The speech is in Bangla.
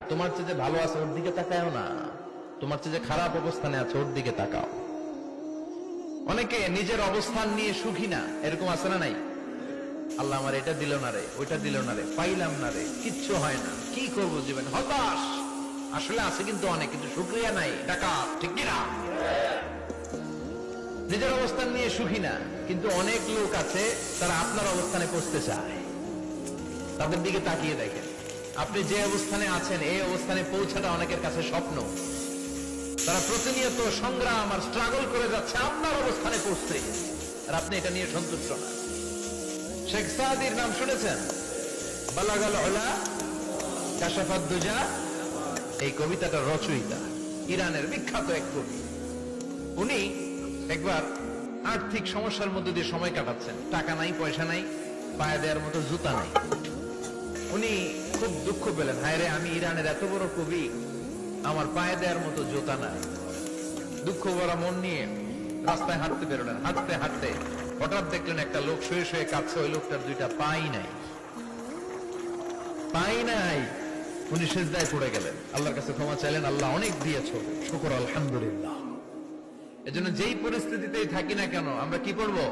তোমার চেয়ে যে ভালো আছে ওর দিকে তাকাও না, তোমার চেয়ে যে খারাপ অবস্থানে আছে ওর দিকে তাকাও। অনেকে নিজের অবস্থান নিয়ে সুখী না, এরকম আছে না নাই? আল্লাহ আমার এটা দিল না রে, ওইটা দিল না রে, পাইলাম না রে, কিচ্ছু হয় না, কি করবো জীবন, হতাশ। আসলে আছে কিন্তু অনেক, কিন্তু শুকরিয়া নাই, টাকা ঠিক কিনা? নিজের অবস্থান নিয়ে সুখী না, কিন্তু অনেক লোক আছে তারা আপনার অবস্থানে পৌঁছতে চায়। তাদের দিকে তাকিয়ে দেখেন, আপনি যে অবস্থানে আছেন এই অবস্থানে পৌঁছাটা অনেকের কাছে স্বপ্ন। তারা প্রতিনিয়ত সংগ্রাম আর স্ট্রাগল করে যাচ্ছে আপনার অবস্থানে পৌঁছতে, আর আপনি এটা নিয়ে সন্তুষ্ট না। শেখ সাদির নাম শুনেছেন? বালাগাল উলা কাশাফাত দুজা, এই কবিতাটার রচয়িতা ইরানের বিখ্যাত এক কবি। উনি একবার আর্থিক সমস্যার মধ্যে দিয়ে সময় কাটাচ্ছেন, টাকা নাই, পয়সা নাই, পায়ে দেওয়ার মতো জুতা নাই। উনি খুব দুঃখ পেলেন, হায় রে, আমি ইরানের এত বড় কবি, আমার পায়ে দেওয়ার মতো জুতা নাই। দুঃখ ভরা মন নিয়ে রাস্তায় হাঁটতে বেরোলেন। হাঁটতে হাঁটতে হঠাৎ দেখলেন একটা লোক শুয়ে শুয়ে কাঁদছে, ওই লোকটার দুইটা পাই নাই, পাই নাই। উনি সেজদায় পড়ে গেলেন, আল্লাহর কাছে ক্ষমা চাইলেন, আল্লাহ অনেক দিয়েছো, শুকর আলহামদুলিল্লাহ। এজন্য যেই পরিস্থিতিতেই থাকি না কেন আমরা কি করবো?